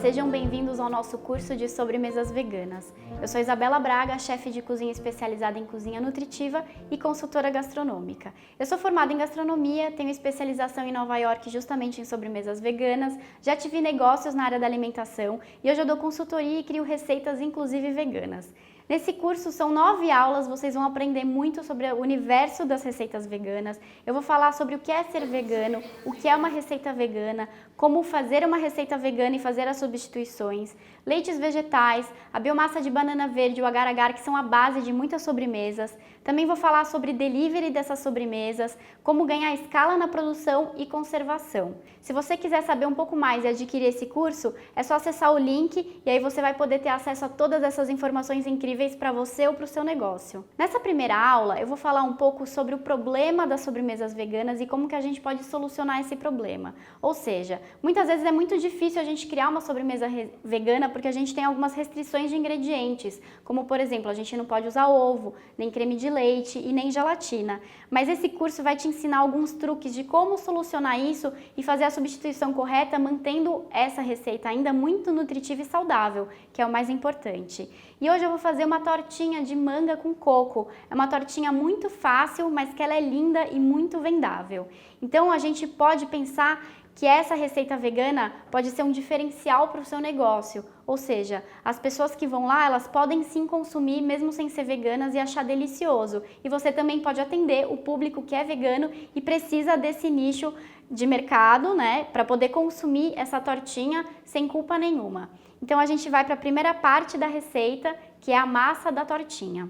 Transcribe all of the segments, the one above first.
sejam bem-vindos ao nosso curso de sobremesas veganas. Eu sou Isabela Braga, chefe de cozinha especializada em cozinha nutritiva e consultora gastronômica. Eu sou formada em gastronomia, tenho especialização em Nova York justamente em sobremesas veganas, já tive negócios na área da alimentação e hoje eu dou consultoria e crio receitas inclusive veganas. Nesse curso são 9 aulas, vocês vão aprender muito sobre o universo das receitas veganas. Eu vou falar sobre o que é ser vegano, o que é uma receita vegana, como fazer uma receita vegana e fazer as substituições, leites vegetais, a biomassa de banana verde e o agar-agar, que são a base de muitas sobremesas. Também vou falar sobre delivery dessas sobremesas, como ganhar escala na produção e conservação. Se você quiser saber um pouco mais e adquirir esse curso, é só acessar o link e aí você vai poder ter acesso a todas essas informações incríveis para você ou para o seu negócio. Nessa primeira aula, eu vou falar um pouco sobre o problema das sobremesas veganas e como que a gente pode solucionar esse problema. Ou seja, muitas vezes é muito difícil a gente criar uma sobremesa vegana porque a gente tem algumas restrições de ingredientes, como por exemplo, a gente não pode usar ovo, nem creme de leite e nem gelatina. Mas esse curso vai te ensinar alguns truques de como solucionar isso e fazer a substituição correta, mantendo essa receita ainda muito nutritiva e saudável, que é o mais importante. E hoje eu vou fazer uma tortinha de manga com coco. É uma tortinha muito fácil, mas que ela é linda e muito vendável. Então a gente pode pensar que essa receita vegana pode ser um diferencial para o seu negócio. Ou seja, as pessoas que vão lá, elas podem sim consumir mesmo sem ser veganas e achar delicioso. E você também pode atender o público que é vegano e precisa desse nicho de mercado, né, para poder consumir essa tortinha sem culpa nenhuma. Então a gente vai para a primeira parte da receita, que é a massa da tortinha.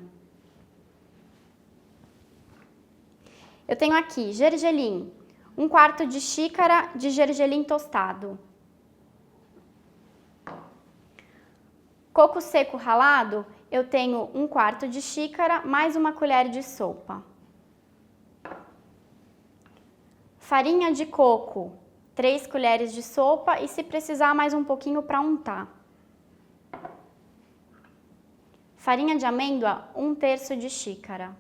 Eu tenho aqui gergelim, 1/4 de xícara de gergelim tostado. Coco seco ralado, eu tenho 1/4 de xícara mais 1 colher de sopa. Farinha de coco, 3 colheres de sopa e se precisar mais um pouquinho para untar. Farinha de amêndoa, 1/3 de xícara.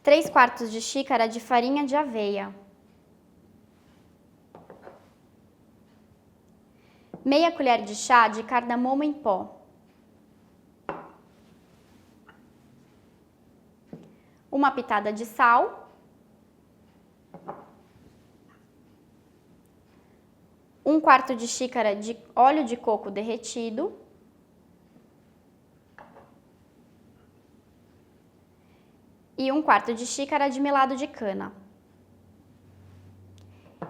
3/4 de xícara de farinha de aveia. Meia colher de chá de cardamomo em pó. Uma pitada de sal. 1/4 de xícara de óleo de coco derretido. E 1/4 de xícara de melado de cana.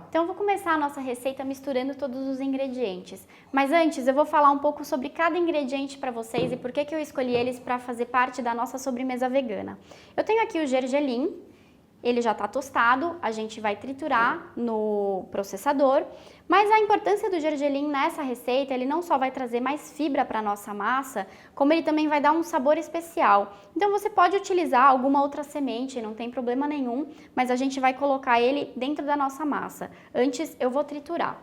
Então, eu vou começar a nossa receita misturando todos os ingredientes. Mas antes, eu vou falar um pouco sobre cada ingrediente para vocês e por que eu escolhi eles para fazer parte da nossa sobremesa vegana. Eu tenho aqui o gergelim, ele já está tostado, a gente vai triturar no processador. Mas a importância do gergelim nessa receita, ele não só vai trazer mais fibra para a nossa massa, como ele também vai dar um sabor especial. Então você pode utilizar alguma outra semente, não tem problema nenhum, mas a gente vai colocar ele dentro da nossa massa. Antes eu vou triturar.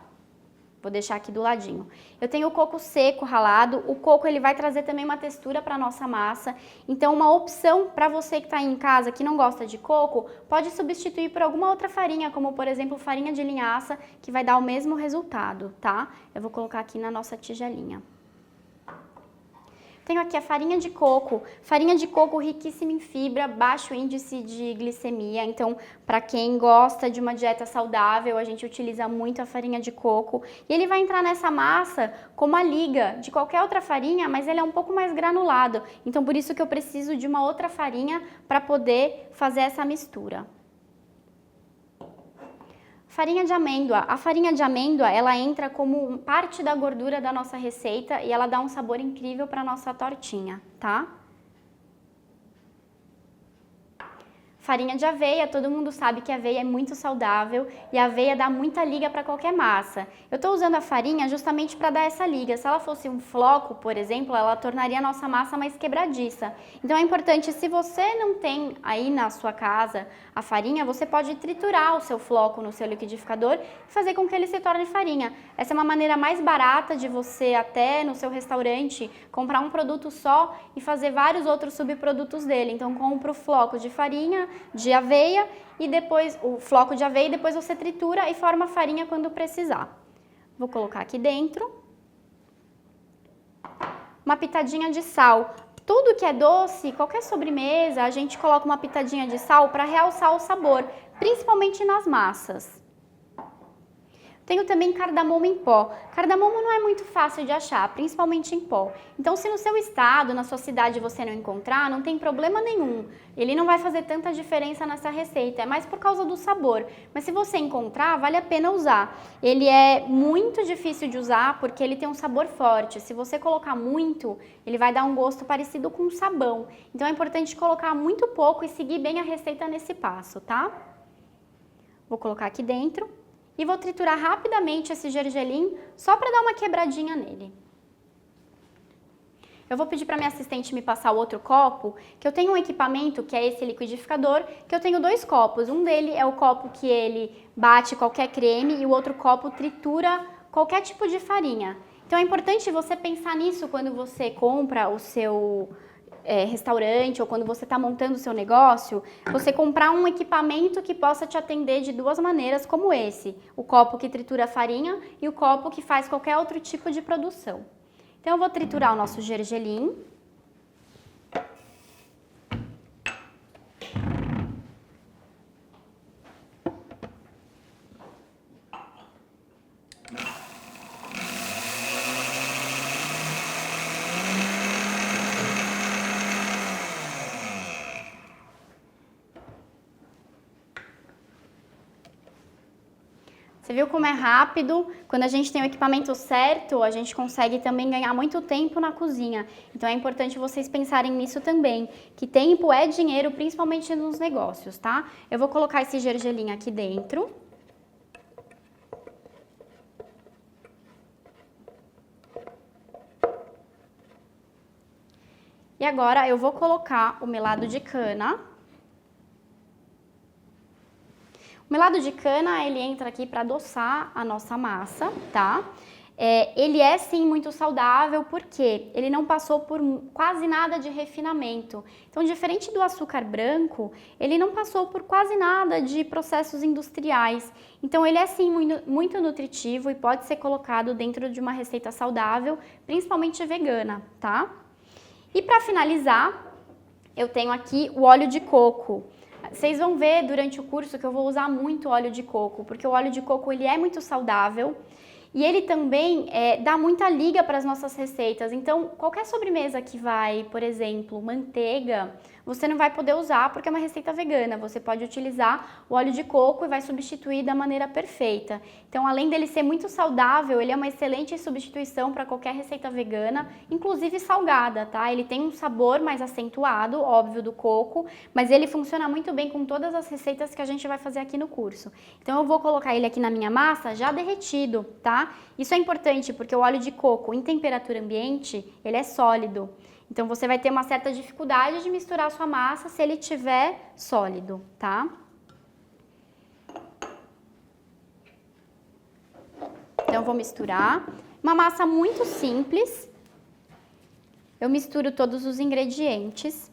Vou deixar aqui do ladinho. Eu tenho o coco seco ralado. O coco ele vai trazer também uma textura para a nossa massa. Então uma opção para você que está aí em casa que não gosta de coco, pode substituir por alguma outra farinha, como por exemplo farinha de linhaça, que vai dar o mesmo resultado, tá? Eu vou colocar aqui na nossa tigelinha. Tenho aqui a farinha de coco riquíssima em fibra, baixo índice de glicemia, então para quem gosta de uma dieta saudável, a gente utiliza muito a farinha de coco. E ele vai entrar nessa massa como a liga de qualquer outra farinha, mas ele é um pouco mais granulado, então por isso que eu preciso de uma outra farinha para poder fazer essa mistura. Farinha de amêndoa. A farinha de amêndoa, ela entra como parte da gordura da nossa receita e ela dá um sabor incrível para a nossa tortinha, tá? Farinha de aveia, todo mundo sabe que a aveia é muito saudável e a aveia dá muita liga para qualquer massa. Eu estou usando a farinha justamente para dar essa liga. Se ela fosse um floco, por exemplo, ela tornaria a nossa massa mais quebradiça. Então é importante, se você não tem aí na sua casa a farinha, você pode triturar o seu floco no seu liquidificador e fazer com que ele se torne farinha. Essa é uma maneira mais barata de você até no seu restaurante comprar um produto só e fazer vários outros subprodutos dele. Então compra o floco de farinha, de aveia e depois o floco de aveia e depois você tritura e forma a farinha quando precisar. Vou colocar aqui dentro. Uma pitadinha de sal. Tudo que é doce, qualquer sobremesa, a gente coloca uma pitadinha de sal para realçar o sabor, principalmente nas massas. Tenho também cardamomo em pó. Cardamomo não é muito fácil de achar, principalmente em pó. Então, se no seu estado, na sua cidade você não encontrar, não tem problema nenhum. Ele não vai fazer tanta diferença nessa receita, é mais por causa do sabor. Mas se você encontrar, vale a pena usar. Ele é muito difícil de usar porque ele tem um sabor forte. Se você colocar muito, ele vai dar um gosto parecido com sabão. Então, é importante colocar muito pouco e seguir bem a receita nesse passo, tá? Vou colocar aqui dentro. E vou triturar rapidamente esse gergelim, só para dar uma quebradinha nele. Eu vou pedir para minha assistente me passar o outro copo, que eu tenho um equipamento, que é esse liquidificador, que eu tenho 2 copos. Um dele é o copo que ele bate qualquer creme e o outro copo tritura qualquer tipo de farinha. Então é importante você pensar nisso quando você compra o seu restaurante ou quando você está montando o seu negócio, você comprar um equipamento que possa te atender de 2 maneiras como esse, o copo que tritura a farinha e o copo que faz qualquer outro tipo de produção. Então eu vou triturar o nosso gergelim. Você viu como é rápido? Quando a gente tem o equipamento certo, a gente consegue também ganhar muito tempo na cozinha. Então é importante vocês pensarem nisso também, que tempo é dinheiro, principalmente nos negócios, tá? Eu vou colocar esse gergelim aqui dentro. E agora eu vou colocar o melado de cana. O melado de cana, ele entra aqui para adoçar a nossa massa, tá? Ele é sim muito saudável, porque ele não passou por quase nada de refinamento. Então, diferente do açúcar branco, ele não passou por quase nada de processos industriais. Então, ele é sim muito nutritivo e pode ser colocado dentro de uma receita saudável, principalmente vegana, tá? E para finalizar, eu tenho aqui o óleo de coco. Vocês vão ver durante o curso que eu vou usar muito óleo de coco, porque o óleo de coco ele é muito saudável e ele também dá muita liga para as nossas receitas. Então, qualquer sobremesa que vai, por exemplo, manteiga, você não vai poder usar porque é uma receita vegana. Você pode utilizar o óleo de coco e vai substituir da maneira perfeita. Então, além dele ser muito saudável, ele é uma excelente substituição para qualquer receita vegana, inclusive salgada, tá? Ele tem um sabor mais acentuado, óbvio, do coco, mas ele funciona muito bem com todas as receitas que a gente vai fazer aqui no curso. Então, eu vou colocar ele aqui na minha massa já derretido, tá? Isso é importante porque o óleo de coco em temperatura ambiente, ele é sólido. Então, você vai ter uma certa dificuldade de misturar a sua massa se ele estiver sólido, tá? Então, eu vou misturar. Uma massa muito simples. Eu misturo todos os ingredientes.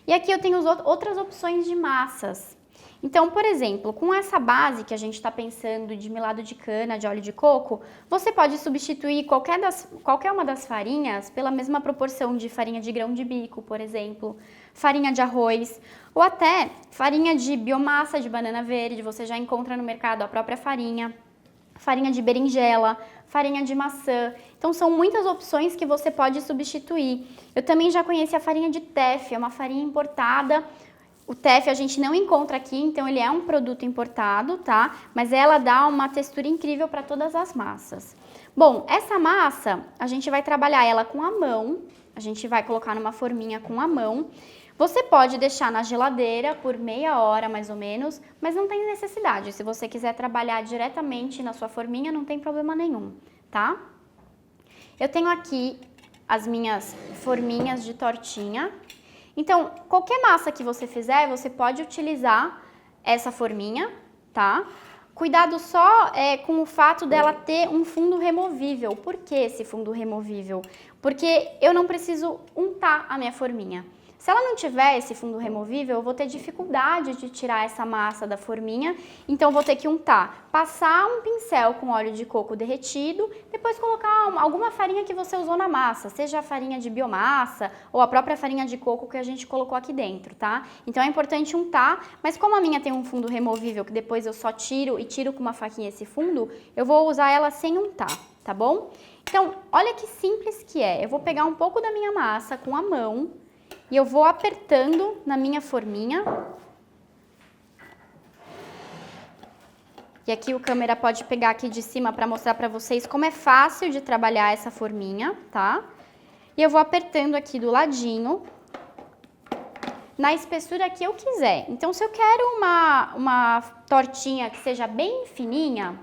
E aqui eu tenho outras opções de massas. Então, por exemplo, com essa base que a gente está pensando de melado de cana, de óleo de coco, você pode substituir qualquer uma das farinhas pela mesma proporção de farinha de grão de bico, por exemplo, farinha de arroz, ou até farinha de biomassa de banana verde, você já encontra no mercado a própria farinha de berinjela, farinha de maçã. Então, são muitas opções que você pode substituir. Eu também já conheci a farinha de teff, é uma farinha importada. O teff a gente não encontra aqui, então ele é um produto importado, tá? Mas ela dá uma textura incrível para todas as massas. Bom, essa massa, a gente vai trabalhar ela com a mão. A gente vai colocar numa forminha com a mão. Você pode deixar na geladeira por meia hora, mais ou menos, mas não tem necessidade. Se você quiser trabalhar diretamente na sua forminha, não tem problema nenhum, tá? Eu tenho aqui as minhas forminhas de tortinha. Então, qualquer massa que você fizer, você pode utilizar essa forminha, tá? Cuidado só com o fato dela ter um fundo removível. Por que esse fundo removível? Porque eu não preciso untar a minha forminha. Se ela não tiver esse fundo removível, eu vou ter dificuldade de tirar essa massa da forminha, então eu vou ter que untar, passar um pincel com óleo de coco derretido, depois colocar alguma farinha que você usou na massa, seja a farinha de biomassa ou a própria farinha de coco que a gente colocou aqui dentro, tá? Então é importante untar, mas como a minha tem um fundo removível que depois eu só tiro e tiro com uma faquinha esse fundo, eu vou usar ela sem untar, tá bom? Então, olha que simples que é. Eu vou pegar um pouco da minha massa com a mão e eu vou apertando na minha forminha. E aqui o câmera pode pegar aqui de cima para mostrar para vocês como é fácil de trabalhar essa forminha, tá? E eu vou apertando aqui do ladinho, na espessura que eu quiser. Então, se eu quero uma tortinha que seja bem fininha,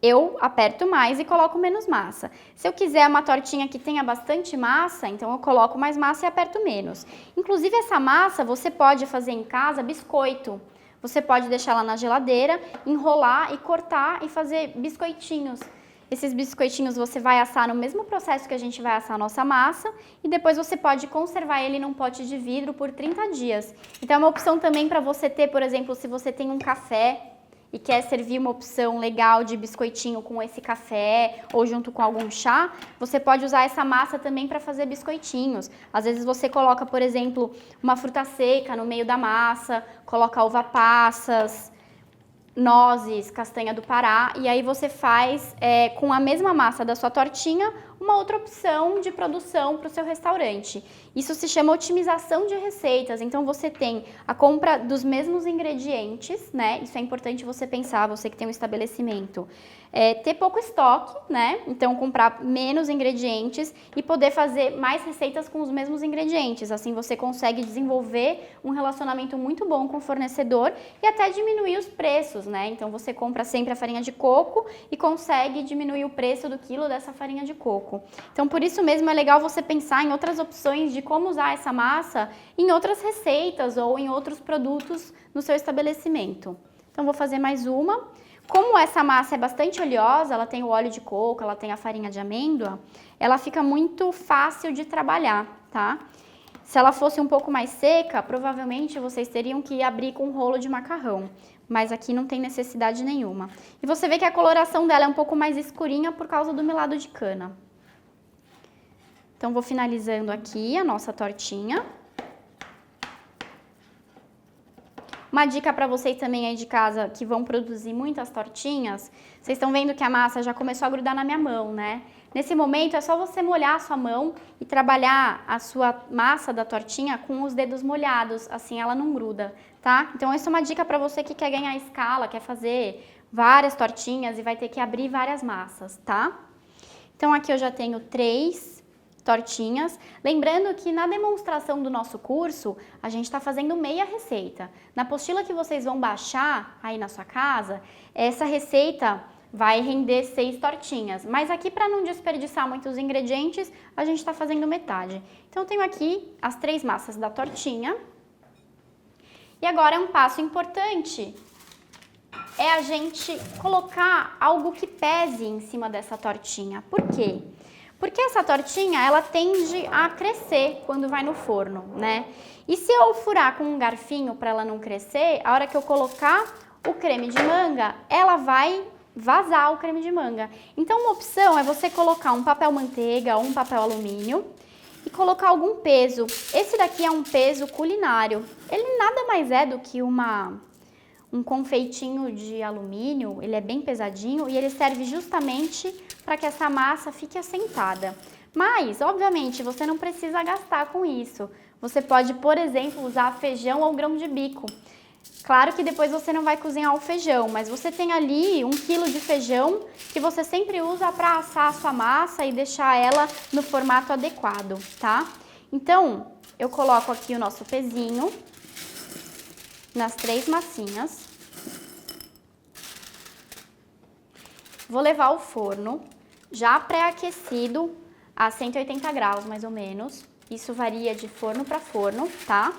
eu aperto mais e coloco menos massa. Se eu quiser uma tortinha que tenha bastante massa, então eu coloco mais massa e aperto menos. Inclusive essa massa você pode fazer em casa biscoito. Você pode deixar ela na geladeira, enrolar e cortar e fazer biscoitinhos. Esses biscoitinhos você vai assar no mesmo processo que a gente vai assar a nossa massa e depois você pode conservar ele num pote de vidro por 30 dias. Então é uma opção também para você ter, por exemplo, se você tem um café e quer servir uma opção legal de biscoitinho com esse café ou junto com algum chá, você pode usar essa massa também para fazer biscoitinhos. Às vezes você coloca, por exemplo, uma fruta seca no meio da massa, coloca uva passas, nozes, castanha do Pará, e aí você faz com a mesma massa da sua tortinha uma outra opção de produção para o seu restaurante. Isso se chama otimização de receitas, então você tem a compra dos mesmos ingredientes, né? Isso é importante você pensar, você que tem um estabelecimento. Ter pouco estoque, né? Então comprar menos ingredientes e poder fazer mais receitas com os mesmos ingredientes. Assim você consegue desenvolver um relacionamento muito bom com o fornecedor e até diminuir os preços, né? Então você compra sempre a farinha de coco e consegue diminuir o preço do quilo dessa farinha de coco. Então por isso mesmo é legal você pensar em outras opções de como usar essa massa em outras receitas ou em outros produtos no seu estabelecimento. Então vou fazer mais uma. Como essa massa é bastante oleosa, ela tem o óleo de coco, ela tem a farinha de amêndoa, ela fica muito fácil de trabalhar, tá? Se ela fosse um pouco mais seca, provavelmente vocês teriam que abrir com um rolo de macarrão, mas aqui não tem necessidade nenhuma. E você vê que a coloração dela é um pouco mais escurinha por causa do melado de cana. Então vou finalizando aqui a nossa tortinha. Uma dica para vocês também aí de casa que vão produzir muitas tortinhas, vocês estão vendo que a massa já começou a grudar na minha mão, né? Nesse momento é só você molhar a sua mão e trabalhar a sua massa da tortinha com os dedos molhados, assim ela não gruda, tá? Então essa é uma dica para você que quer ganhar escala, quer fazer várias tortinhas e vai ter que abrir várias massas, tá? Então aqui eu já tenho 3 tortinhas. Lembrando que na demonstração do nosso curso, a gente está fazendo meia receita. Na apostila que vocês vão baixar aí na sua casa, essa receita vai render 6 tortinhas. Mas aqui, para não desperdiçar muitos ingredientes, a gente está fazendo metade. Então, eu tenho aqui as 3 massas da tortinha. E agora, um passo importante é a gente colocar algo que pese em cima dessa tortinha. Por quê? Porque essa tortinha, ela tende a crescer quando vai no forno, né? E se eu furar com um garfinho para ela não crescer, a hora que eu colocar o creme de manga, ela vai vazar o creme de manga. Então, uma opção é você colocar um papel manteiga ou um papel alumínio e colocar algum peso. Esse daqui é um peso culinário. Ele nada mais é do que um confeitinho de alumínio, ele é bem pesadinho e ele serve justamente para que essa massa fique assentada. Mas, obviamente, você não precisa gastar com isso. Você pode, por exemplo, usar feijão ou grão de bico. Claro que depois você não vai cozinhar o feijão, mas você tem ali 1 quilo de feijão que você sempre usa para assar a sua massa e deixar ela no formato adequado, tá? Então, eu coloco aqui o nosso pezinho nas 3 massinhas. Vou levar ao forno, já pré-aquecido a 180 graus mais ou menos. Isso varia de forno para forno, tá?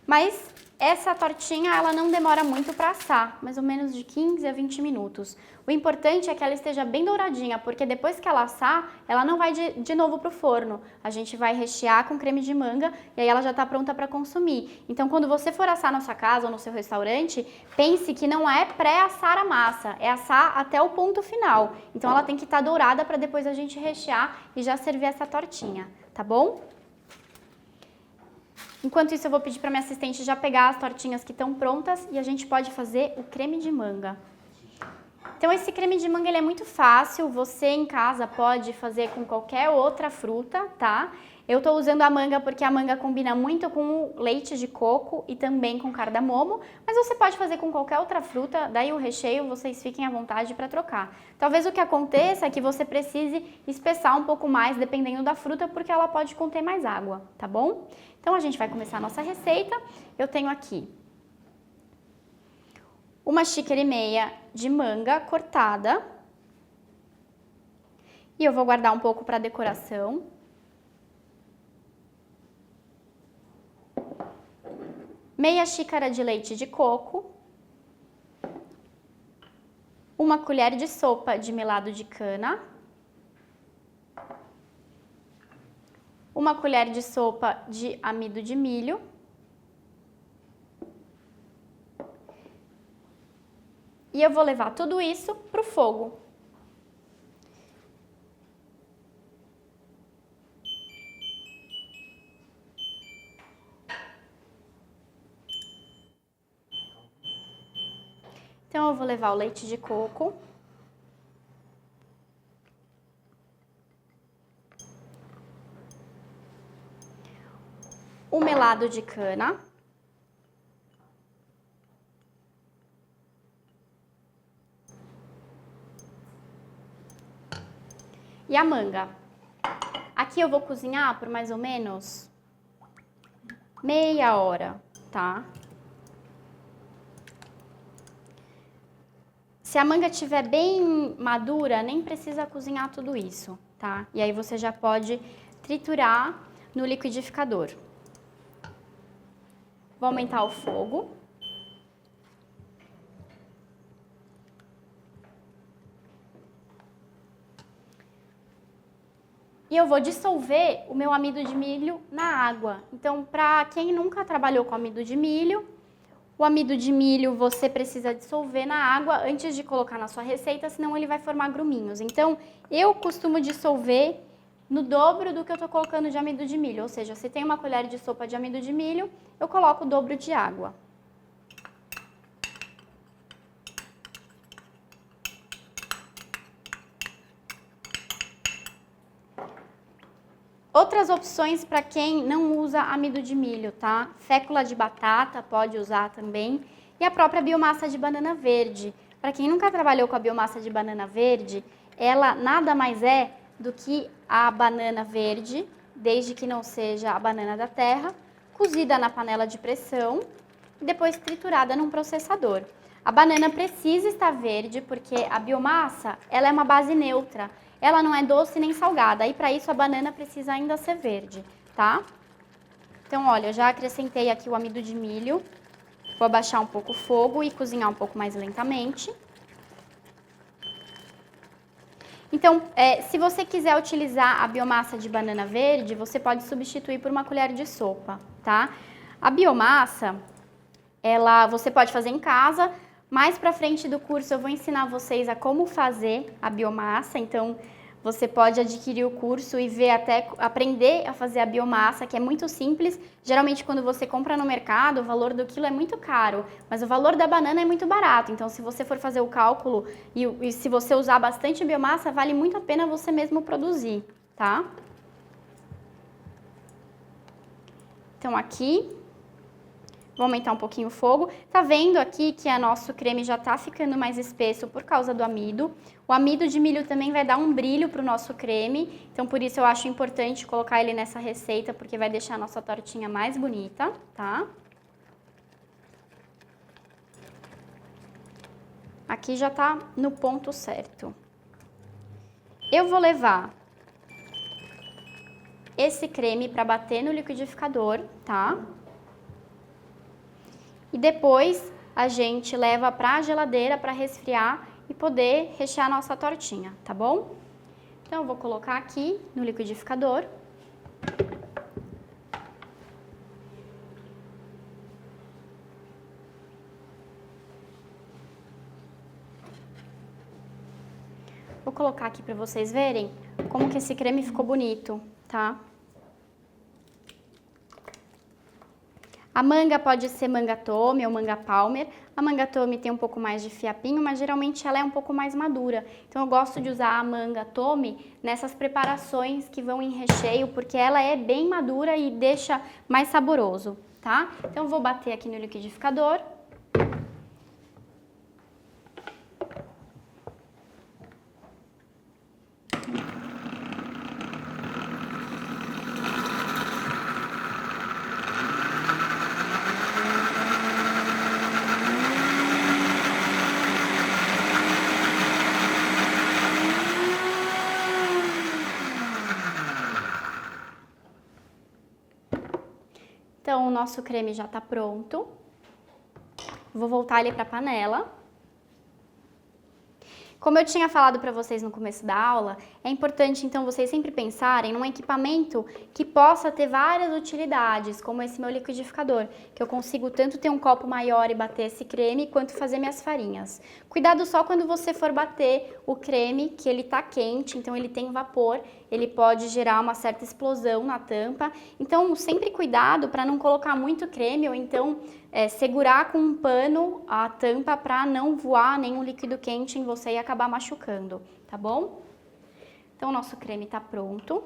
Mas Essa tortinha, ela não demora muito para assar, mais ou menos de 15 a 20 minutos. O importante é que ela esteja bem douradinha, porque depois que ela assar, ela não vai de novo para o forno. A gente vai rechear com creme de manga e aí ela já está pronta para consumir. Então, quando você for assar na sua casa ou no seu restaurante, pense que não é pré-assar a massa, é assar até o ponto final. Então, ela tem que estar dourada para depois a gente rechear e já servir essa tortinha, tá bom? Enquanto isso, eu vou pedir para minha assistente já pegar as tortinhas que estão prontas e a gente pode fazer o creme de manga. Então, esse creme de manga ele é muito fácil, você em casa pode fazer com qualquer outra fruta, tá? Eu tô usando a manga porque a manga combina muito com o leite de coco e também com cardamomo, mas você pode fazer com qualquer outra fruta, daí o recheio vocês fiquem à vontade para trocar. Talvez o que aconteça é que você precise espessar um pouco mais dependendo da fruta, porque ela pode conter mais água, tá bom? Então, a gente vai começar a nossa receita. Eu tenho aqui 1,5 xícaras de manga cortada. E eu vou guardar um pouco para decoração. Meia xícara de leite de coco. 1 colher de sopa de melado de cana. 1 colher de sopa de amido de milho. E eu vou levar tudo isso para o fogo. Então, eu vou levar o leite de coco. O melado de cana. E a manga. Aqui eu vou cozinhar por mais ou menos meia hora, tá? Se a manga estiver bem madura, nem precisa cozinhar tudo isso, tá? E aí você já pode triturar no liquidificador. Vou aumentar o fogo. E eu vou dissolver o meu amido de milho na água. Então, para quem nunca trabalhou com amido de milho, o amido de milho você precisa dissolver na água antes de colocar na sua receita, senão ele vai formar gruminhos. Então, eu costumo dissolver no dobro do que eu estou colocando de amido de milho. Ou seja, se tem 1 colher de sopa de amido de milho, eu coloco o dobro de água. Outras opções para quem não usa amido de milho, tá? Fécula de batata pode usar também. E a própria biomassa de banana verde. Para quem nunca trabalhou com a biomassa de banana verde, ela nada mais é do que a banana verde, desde que não seja a banana da terra, cozida na panela de pressão e depois triturada num processador. A banana precisa estar verde porque a biomassa ela é uma base neutra. Ela não é doce nem salgada, e para isso a banana precisa ainda ser verde, tá? Então, olha, eu já acrescentei aqui o amido de milho. Vou abaixar um pouco o fogo e cozinhar um pouco mais lentamente. Então, se você quiser utilizar a biomassa de banana verde, você pode substituir por 1 colher de sopa, tá? A biomassa, você pode fazer em casa. Mais pra frente do curso eu vou ensinar vocês a como fazer a biomassa, então você pode adquirir o curso e ver até aprender a fazer a biomassa, que é muito simples. Geralmente quando você compra no mercado, o valor do quilo é muito caro, mas o valor da banana é muito barato. Então se você for fazer o cálculo e se você usar bastante biomassa, vale muito a pena você mesmo produzir, tá? Então aqui vou aumentar um pouquinho o fogo. Tá vendo aqui que o nosso creme já tá ficando mais espesso por causa do amido. O amido de milho também vai dar um brilho pro nosso creme, então por isso eu acho importante colocar ele nessa receita, porque vai deixar a nossa tortinha mais bonita, tá? Aqui já tá no ponto certo. Eu vou levar esse creme para bater no liquidificador, tá? e depois a gente leva para a geladeira para resfriar e poder rechear a nossa tortinha, tá bom? Então eu vou colocar aqui no liquidificador. Vou colocar aqui para vocês verem como que esse creme ficou bonito, tá? A manga pode ser manga tome ou manga palmer. A manga tome tem um pouco mais de fiapinho, mas geralmente ela é um pouco mais madura. Então eu gosto de usar a manga tome nessas preparações que vão em recheio, porque ela é bem madura e deixa mais saboroso, tá? Então eu vou bater aqui no liquidificador. Então, o nosso creme já tá pronto. Vou voltar ele para a panela. Como eu tinha falado para vocês no começo da aula, é importante então vocês sempre pensarem num equipamento que possa ter várias utilidades, como esse meu liquidificador, que eu consigo tanto ter um copo maior e bater esse creme, quanto fazer minhas farinhas. Cuidado só quando você for bater o creme, que ele tá quente, então ele tem vapor, ele pode gerar uma certa explosão na tampa. Então sempre cuidado para não colocar muito creme ou então segurar com um pano a tampa para não voar nenhum líquido quente em você e acabar machucando, tá bom? Então o nosso creme tá pronto.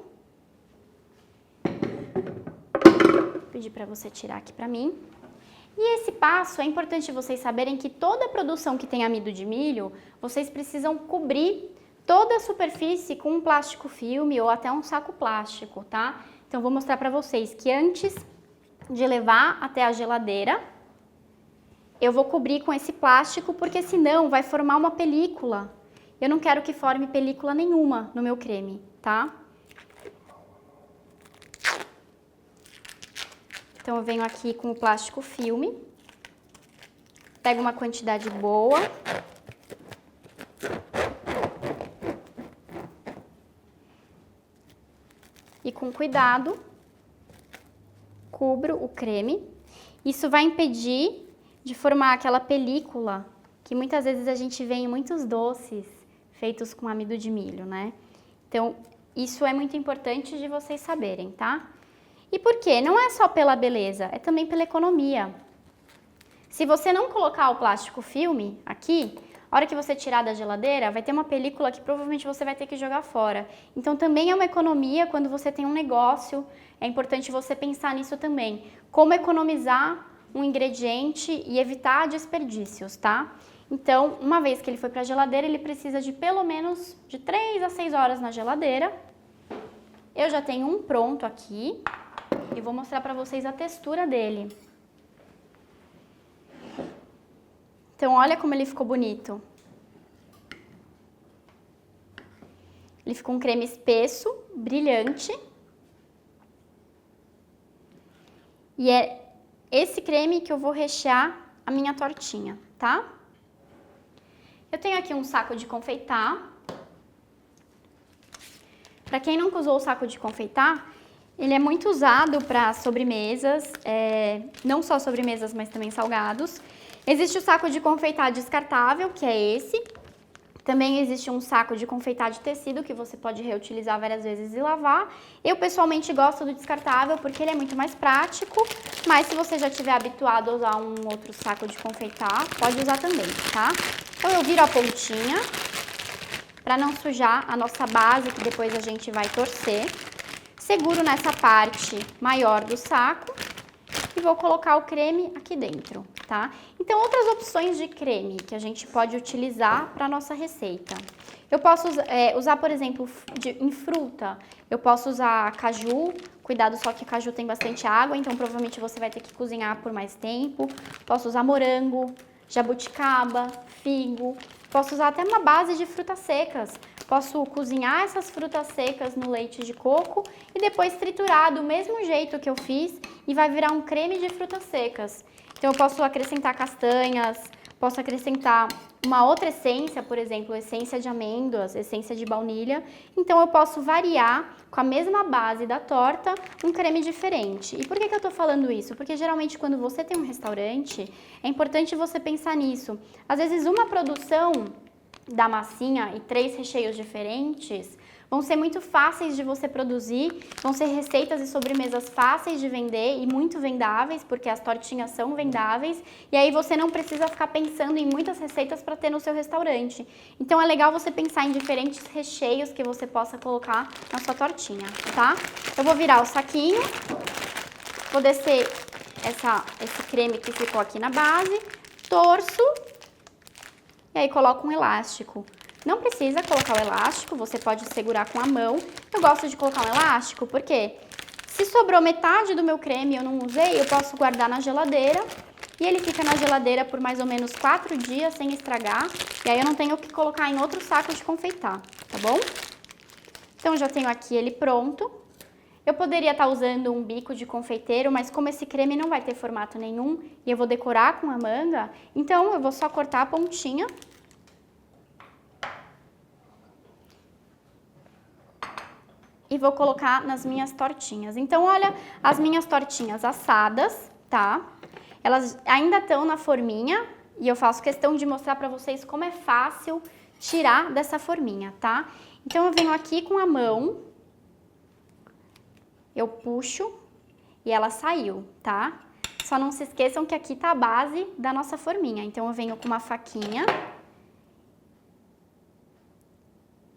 Vou pedir para você tirar aqui para mim. E esse passo é importante vocês saberem que toda produção que tem amido de milho, vocês precisam cobrir toda a superfície com um plástico filme ou até um saco plástico, tá? Então vou mostrar para vocês que antes de levar até a geladeira, eu vou cobrir com esse plástico, porque senão vai formar uma película. Eu não quero que forme película nenhuma no meu creme, tá? Então eu venho aqui com o plástico filme, pego uma quantidade boa. E com cuidado, cubro o creme. Isso vai impedir de formar aquela película que muitas vezes a gente vê em muitos doces feitos com amido de milho, né? Então, isso é muito importante de vocês saberem, tá? E por quê? Não é só pela beleza, é também pela economia. Se você não colocar o plástico filme aqui, a hora que você tirar da geladeira, vai ter uma película que provavelmente você vai ter que jogar fora. Então também é uma economia quando você tem um negócio, é importante você pensar nisso também. Como economizar um ingrediente e evitar desperdícios, tá? Então, uma vez que ele foi para a geladeira, ele precisa de pelo menos de 3 a 6 horas na geladeira. Eu já tenho um pronto aqui e vou mostrar para vocês a textura dele. Então, olha como ele ficou bonito. Ele ficou um creme espesso, brilhante. E é esse creme que eu vou rechear a minha tortinha, tá? Eu tenho aqui um saco de confeitar. Para quem nunca usou o saco de confeitar, ele é muito usado para sobremesas, não só sobremesas, mas também salgados. Existe o saco de confeitar descartável, que é esse. Também existe um saco de confeitar de tecido, que você pode reutilizar várias vezes e lavar. Eu, pessoalmente, gosto do descartável, porque ele é muito mais prático. Mas se você já estiver habituado a usar um outro saco de confeitar, pode usar também, tá? Então, eu viro a pontinha, para não sujar a nossa base, que depois a gente vai torcer. Seguro nessa parte maior do saco e vou colocar o creme aqui dentro, tá? Então, outras opções de creme que a gente pode utilizar para a nossa receita. Eu posso usar, por exemplo, em fruta, eu posso usar caju, cuidado só que caju tem bastante água, então provavelmente você vai ter que cozinhar por mais tempo. Posso usar morango, jabuticaba, figo, posso usar até uma base de frutas secas. Posso cozinhar essas frutas secas no leite de coco e depois triturar do mesmo jeito que eu fiz e vai virar um creme de frutas secas. Então eu posso acrescentar castanhas, posso acrescentar uma outra essência, por exemplo, essência de amêndoas, essência de baunilha. Então eu posso variar com a mesma base da torta um creme diferente. E por que eu tô falando isso? Porque geralmente quando você tem um restaurante, é importante você pensar nisso. Às vezes uma produção da massinha e 3 recheios diferentes vão ser muito fáceis de você produzir, vão ser receitas e sobremesas fáceis de vender e muito vendáveis, porque as tortinhas são vendáveis, e aí você não precisa ficar pensando em muitas receitas para ter no seu restaurante. Então é legal você pensar em diferentes recheios que você possa colocar na sua tortinha, tá? Eu vou virar o saquinho, vou descer esse creme que ficou aqui na base, torço e aí coloco um elástico. Não precisa colocar o elástico, você pode segurar com a mão. Eu gosto de colocar um elástico porque se sobrou metade do meu creme e eu não usei, eu posso guardar na geladeira e ele fica na geladeira por mais ou menos 4 dias sem estragar. E aí eu não tenho que colocar em outro saco de confeitar, tá bom? Então já tenho aqui ele pronto. Eu poderia estar usando um bico de confeiteiro, mas como esse creme não vai ter formato nenhum e eu vou decorar com a manga, então eu vou só cortar a pontinha. E vou colocar nas minhas tortinhas. Então, olha as minhas tortinhas assadas, tá? Elas ainda estão na forminha e eu faço questão de mostrar pra vocês como é fácil tirar dessa forminha, tá? Então, eu venho aqui com a mão, eu puxo e ela saiu, tá? Só não se esqueçam que aqui tá a base da nossa forminha. Então, eu venho com uma faquinha,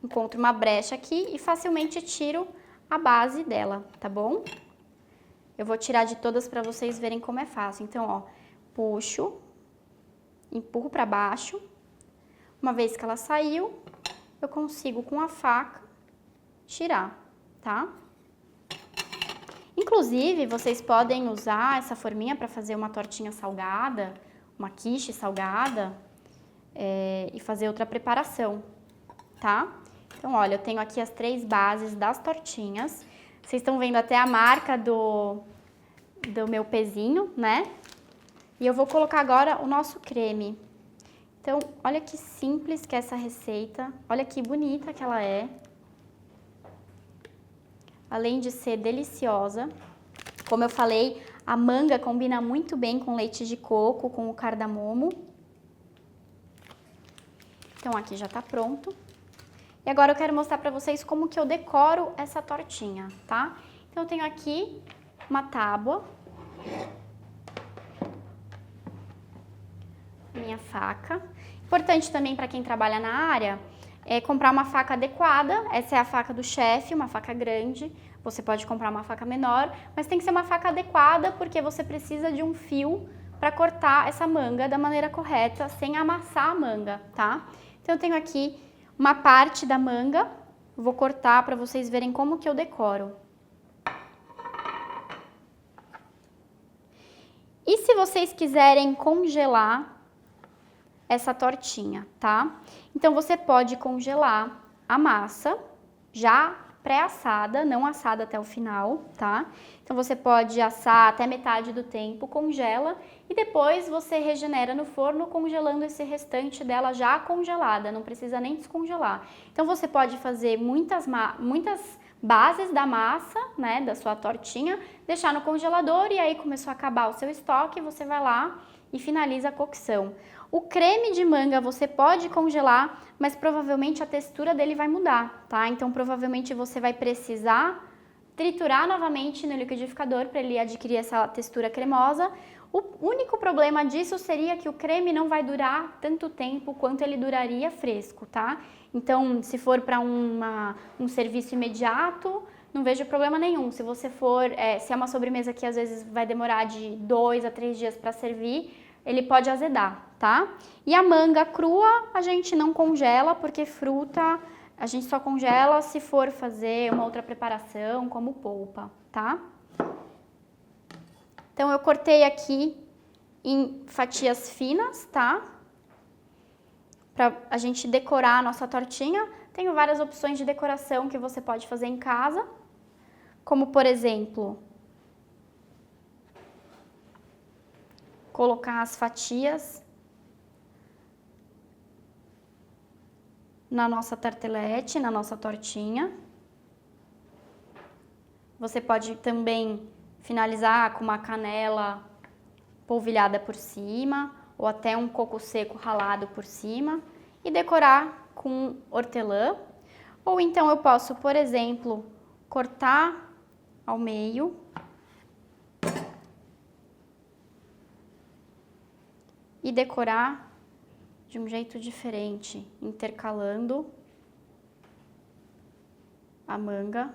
encontro uma brecha aqui e facilmente tiro a base dela, tá bom? Eu vou tirar de todas para vocês verem como é fácil. Então, ó, puxo, empurro para baixo. Uma vez que ela saiu, eu consigo com a faca tirar, tá? Inclusive, vocês podem usar essa forminha para fazer uma tortinha salgada, uma quiche salgada e fazer outra preparação, tá? Então, olha, eu tenho aqui as 3 bases das tortinhas. Vocês estão vendo até a marca do meu pezinho, né? E eu vou colocar agora o nosso creme. Então, olha que simples que é essa receita. Olha que bonita que ela é. Além de ser deliciosa. Como eu falei, a manga combina muito bem com leite de coco, com o cardamomo. Então, aqui já tá pronto. E agora eu quero mostrar pra vocês como que eu decoro essa tortinha, tá? Então eu tenho aqui uma tábua, minha faca. Importante também para quem trabalha na área é comprar uma faca adequada. Essa é a faca do chefe, uma faca grande. Você pode comprar uma faca menor, mas tem que ser uma faca adequada porque você precisa de um fio para cortar essa manga da maneira correta, sem amassar a manga, tá? Então eu tenho aqui uma parte da manga, vou cortar para vocês verem como que eu decoro. E se vocês quiserem congelar essa tortinha, tá? Então você pode congelar a massa já pré-assada, não assada até o final, tá? Então você pode assar até metade do tempo, congela e depois você regenera no forno congelando esse restante dela já congelada, não precisa nem descongelar. Então você pode fazer muitas bases da massa, né, da sua tortinha, deixar no congelador e aí começou a acabar o seu estoque, você vai lá e finaliza a cocção. O creme de manga você pode congelar, mas provavelmente a textura dele vai mudar, tá? Então provavelmente você vai precisar triturar novamente no liquidificador para ele adquirir essa textura cremosa. O único problema disso seria que o creme não vai durar tanto tempo quanto ele duraria fresco, tá? Então, se for para um serviço imediato, não vejo problema nenhum. Se você for, se é uma sobremesa que às vezes vai demorar de 2 a 3 dias para servir, ele pode azedar, tá? E a manga crua a gente não congela, porque fruta a gente só congela se for fazer uma outra preparação, como polpa, tá? Então eu cortei aqui em fatias finas, tá? Pra a gente decorar a nossa tortinha. Tenho várias opções de decoração que você pode fazer em casa, como por exemplo, colocar as fatias na nossa tartelete, na nossa tortinha. Você pode também finalizar com uma canela polvilhada por cima, ou até um coco seco ralado por cima, e decorar com hortelã. Ou então eu posso, por exemplo, cortar ao meio e decorar de um jeito diferente, intercalando a manga.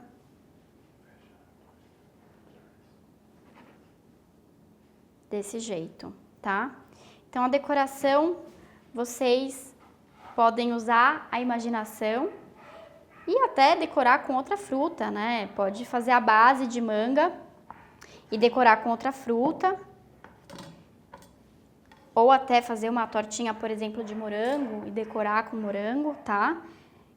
Desse jeito, tá? Então a decoração, vocês podem usar a imaginação e até decorar com outra fruta, né? Pode fazer a base de manga e decorar com outra fruta. Ou até fazer uma tortinha, por exemplo, de morango e decorar com morango, tá?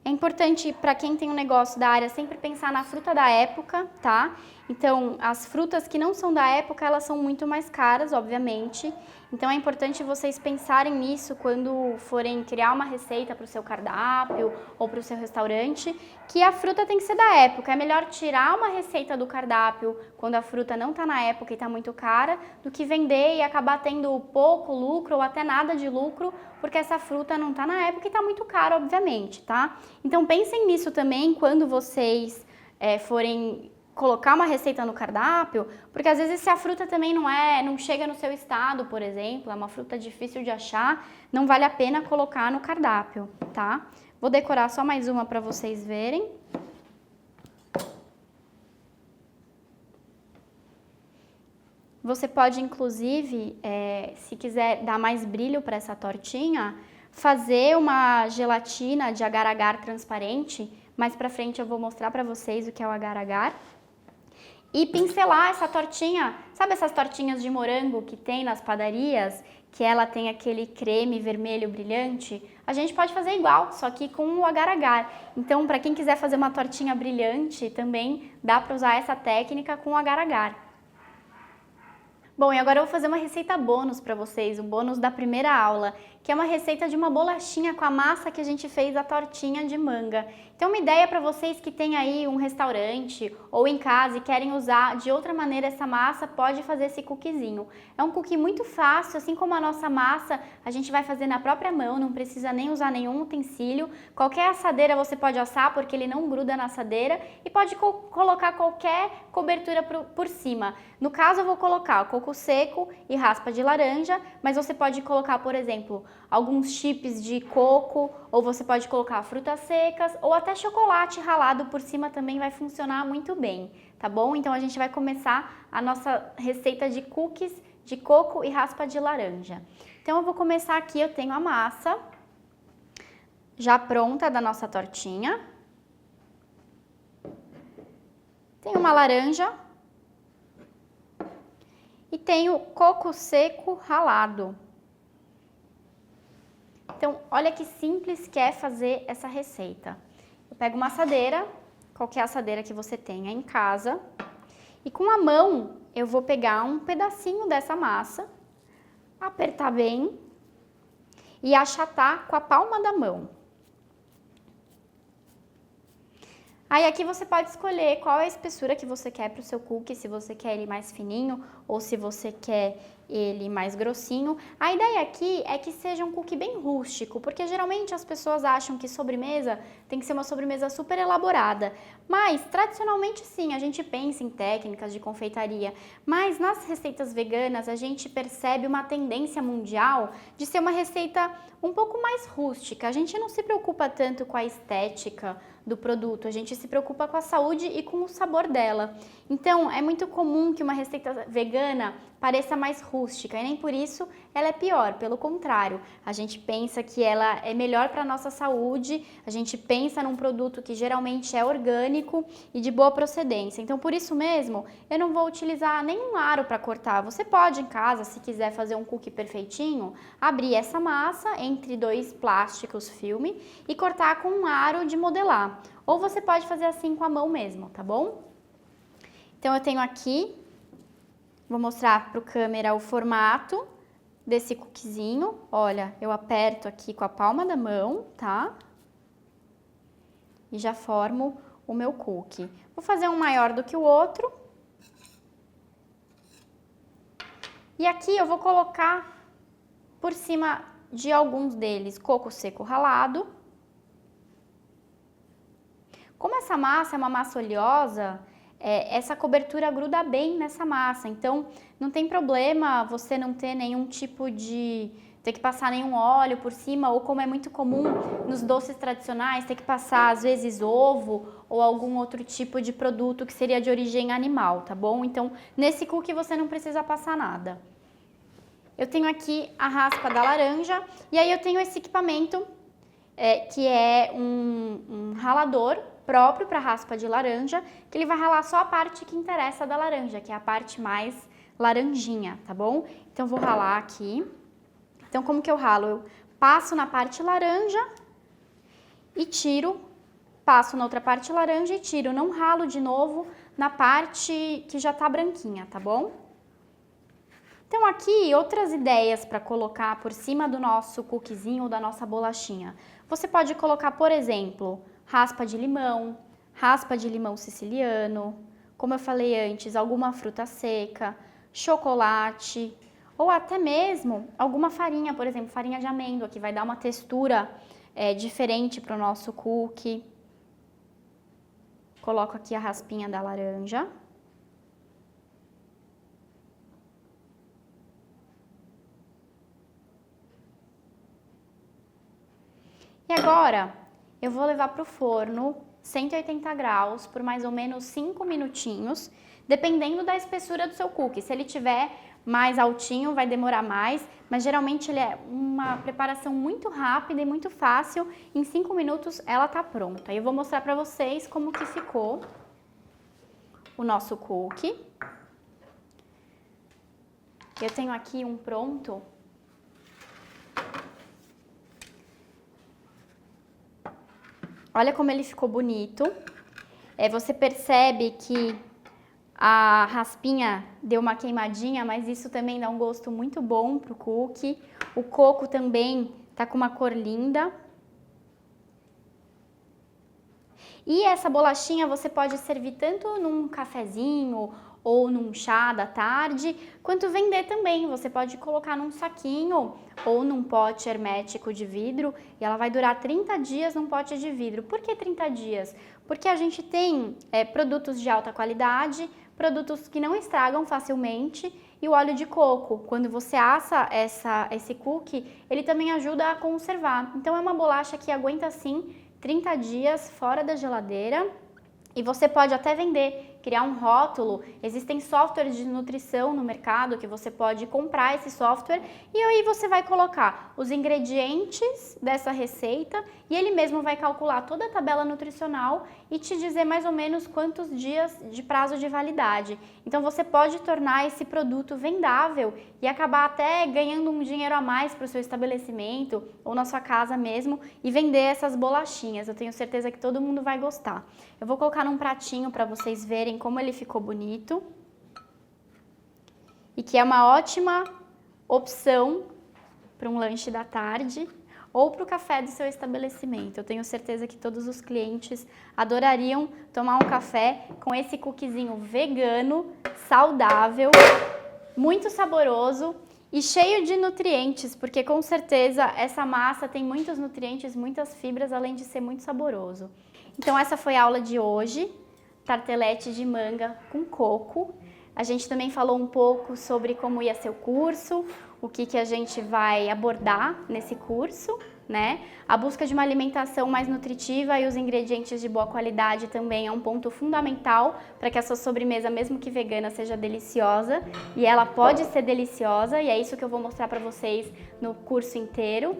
É importante, para quem tem um negócio da área, sempre pensar na fruta da época, tá? Então, as frutas que não são da época, elas são muito mais caras, obviamente. Então, é importante vocês pensarem nisso quando forem criar uma receita para o seu cardápio ou para o seu restaurante, que a fruta tem que ser da época. É melhor tirar uma receita do cardápio quando a fruta não está na época e está muito cara, do que vender e acabar tendo pouco lucro ou até nada de lucro, porque essa fruta não está na época e está muito cara, obviamente, tá? Então, pensem nisso também quando vocês forem colocar uma receita no cardápio, porque às vezes se a fruta também não chega no seu estado, por exemplo, é uma fruta difícil de achar, não vale a pena colocar no cardápio, tá? Vou decorar só mais uma para vocês verem. Você pode, inclusive, se quiser dar mais brilho para essa tortinha, fazer uma gelatina de agar-agar transparente. Mais pra frente eu vou mostrar para vocês o que é o agar-agar. E pincelar essa tortinha, sabe essas tortinhas de morango que tem nas padarias, que ela tem aquele creme vermelho brilhante? A gente pode fazer igual, só que com o agar-agar. Então, para quem quiser fazer uma tortinha brilhante, também dá para usar essa técnica com o agar-agar. Bom, e agora eu vou fazer uma receita bônus para vocês, o bônus da primeira aula, que é uma receita de uma bolachinha com a massa que a gente fez a tortinha de manga. Então, uma ideia para vocês que têm aí um restaurante ou em casa e querem usar de outra maneira essa massa, pode fazer esse cookiezinho. É um cookie muito fácil, assim como a nossa massa, a gente vai fazer na própria mão, não precisa nem usar nenhum utensílio. Qualquer assadeira você pode assar, porque ele não gruda na assadeira, e pode colocar qualquer cobertura por cima. No caso, eu vou colocar coco seco e raspa de laranja, mas você pode colocar, por exemplo, alguns chips de coco, ou você pode colocar frutas secas, ou até chocolate ralado por cima também vai funcionar muito bem, tá bom? Então a gente vai começar a nossa receita de cookies de coco e raspa de laranja. Então eu vou começar aqui, eu tenho a massa já pronta da nossa tortinha. Tenho uma laranja e tenho coco seco ralado. Então, olha que simples que é fazer essa receita. Eu pego uma assadeira, qualquer assadeira que você tenha em casa, e com a mão eu vou pegar um pedacinho dessa massa, apertar bem e achatar com a palma da mão. Aí aqui você pode escolher qual é a espessura que você quer para o seu cookie, se você quer ele mais fininho ou se você quer ele mais grossinho. A ideia aqui é que seja um cookie bem rústico, porque geralmente as pessoas acham que sobremesa tem que ser uma sobremesa super elaborada. Mas, tradicionalmente sim, a gente pensa em técnicas de confeitaria, mas nas receitas veganas a gente percebe uma tendência mundial de ser uma receita um pouco mais rústica. A gente não se preocupa tanto com a estética do produto, a gente se preocupa com a saúde e com o sabor dela. Então, é muito comum que uma receita vegana pareça mais rústica, e nem por isso ela é pior, pelo contrário, a gente pensa que ela é melhor para a nossa saúde, a gente pensa num produto que geralmente é orgânico e de boa procedência. Então, por isso mesmo, eu não vou utilizar nenhum aro para cortar. Você pode em casa, se quiser fazer um cookie perfeitinho, abrir essa massa entre dois plásticos filme e cortar com um aro de modelar. Ou você pode fazer assim com a mão mesmo, tá bom? Então, eu tenho aqui, vou mostrar para o câmera o formato desse cookiezinho. Olha, eu aperto aqui com a palma da mão, tá? E já formo o meu cookie. Vou fazer um maior do que o outro. E aqui eu vou colocar por cima de alguns deles coco seco ralado. Como essa massa é uma massa oleosa, essa cobertura gruda bem nessa massa, então não tem problema você não ter nenhum tipo de... ter que passar nenhum óleo por cima, ou como é muito comum nos doces tradicionais, ter que passar às vezes ovo ou algum outro tipo de produto que seria de origem animal, tá bom? Então nesse cookie você não precisa passar nada. Eu tenho aqui a raspa da laranja e aí eu tenho esse equipamento que é um ralador próprio para raspa de laranja, que ele vai ralar só a parte que interessa da laranja, que é a parte mais laranjinha, tá bom? Então vou ralar aqui. Então como que eu ralo? Eu passo na parte laranja e tiro, passo na outra parte laranja e tiro, não ralo de novo na parte que já tá branquinha, tá bom? Então aqui outras ideias para colocar por cima do nosso cookiezinho ou da nossa bolachinha. Você pode colocar, por exemplo, raspa de limão siciliano, como eu falei antes, alguma fruta seca, chocolate, ou até mesmo alguma farinha, por exemplo, farinha de amêndoa, que vai dar uma textura diferente para o nosso cookie. Coloco aqui a raspinha da laranja. E agora eu vou levar para o forno 180 graus por mais ou menos 5 minutinhos, dependendo da espessura do seu cookie. Se ele tiver mais altinho, vai demorar mais, mas geralmente ele é uma preparação muito rápida e muito fácil. Em 5 minutos ela tá pronta. E eu vou mostrar para vocês como que ficou o nosso cookie. Eu tenho aqui um pronto. Olha como ele ficou bonito. Você percebe que a raspinha deu uma queimadinha, mas isso também dá um gosto muito bom pro cookie. O coco também tá com uma cor linda. E essa bolachinha você pode servir tanto num cafezinho ou num chá da tarde, quanto vender também. Você pode colocar num saquinho ou num pote hermético de vidro e ela vai durar 30 dias num pote de vidro. Por que 30 dias? Porque a gente tem produtos de alta qualidade, produtos que não estragam facilmente e o óleo de coco. Quando você assa esse cookie, ele também ajuda a conservar. Então é uma bolacha que aguenta sim 30 dias fora da geladeira e você pode até vender, criar um rótulo. Existem softwares de nutrição no mercado que você pode comprar esse software e aí você vai colocar os ingredientes dessa receita e ele mesmo vai calcular toda a tabela nutricional e te dizer mais ou menos quantos dias de prazo de validade. Então você pode tornar esse produto vendável e acabar até ganhando um dinheiro a mais para o seu estabelecimento ou na sua casa mesmo e vender essas bolachinhas. Eu tenho certeza que todo mundo vai gostar. Eu vou colocar num pratinho para vocês verem como ele ficou bonito e que é uma ótima opção para um lanche da tarde ou para o café do seu estabelecimento. Eu tenho certeza que todos os clientes adorariam tomar um café com esse cookiezinho vegano, saudável, muito saboroso e cheio de nutrientes, porque com certeza essa massa tem muitos nutrientes, muitas fibras, além de ser muito saboroso. Então essa foi a aula de hoje. Tartelete de manga com coco. A gente também falou um pouco sobre como ia ser o curso, o que a gente vai abordar nesse curso, né? A busca de uma alimentação mais nutritiva e os ingredientes de boa qualidade também é um ponto fundamental para que a sua sobremesa, mesmo que vegana, seja deliciosa. E ela pode ser deliciosa e é isso que eu vou mostrar para vocês no curso inteiro.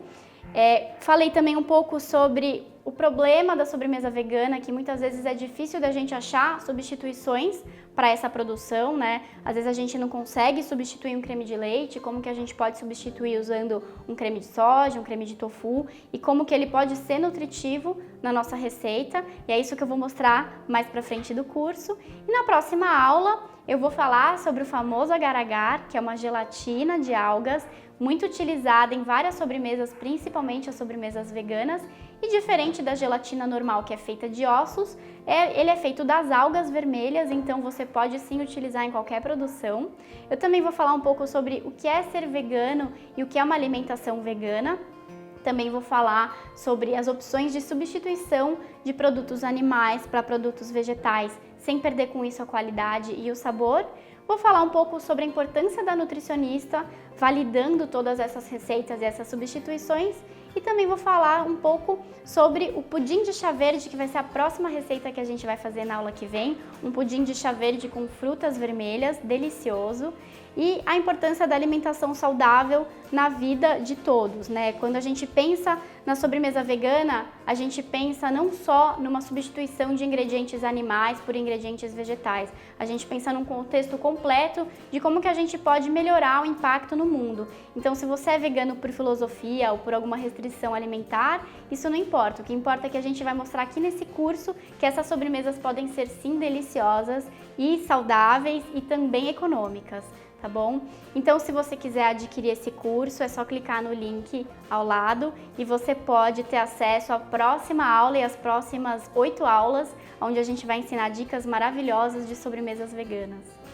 Falei também um pouco sobre o problema da sobremesa vegana, que muitas vezes é difícil da gente achar substituições para essa produção, né? Às vezes a gente não consegue substituir um creme de leite, como que a gente pode substituir usando um creme de soja, um creme de tofu, e como que ele pode ser nutritivo na nossa receita, e é isso que eu vou mostrar mais pra frente do curso. E na próxima aula eu vou falar sobre o famoso agar-agar, que é uma gelatina de algas muito utilizada em várias sobremesas, principalmente as sobremesas veganas, e diferente da gelatina normal, que é feita de ossos, ele é feito das algas vermelhas, então você pode sim utilizar em qualquer produção. Eu também vou falar um pouco sobre o que é ser vegano e o que é uma alimentação vegana. Também vou falar sobre as opções de substituição de produtos animais para produtos vegetais, sem perder com isso a qualidade e o sabor. Vou falar um pouco sobre a importância da nutricionista, validando todas essas receitas e essas substituições. E também vou falar um pouco sobre o pudim de chá verde, que vai ser a próxima receita que a gente vai fazer na aula que vem. Um pudim de chá verde com frutas vermelhas, delicioso. E a importância da alimentação saudável na vida de todos, né? Quando a gente pensa na sobremesa vegana, a gente pensa não só numa substituição de ingredientes animais por ingredientes vegetais. A gente pensa num contexto completo de como que a gente pode melhorar o impacto no mundo. Então, se você é vegano por filosofia ou por alguma restrição alimentar, isso não importa. O que importa é que a gente vai mostrar aqui nesse curso que essas sobremesas podem ser sim deliciosas e saudáveis e também econômicas. Tá bom? Então, se você quiser adquirir esse curso, é só clicar no link ao lado e você pode ter acesso à próxima aula e às próximas 8 aulas, onde a gente vai ensinar dicas maravilhosas de sobremesas veganas.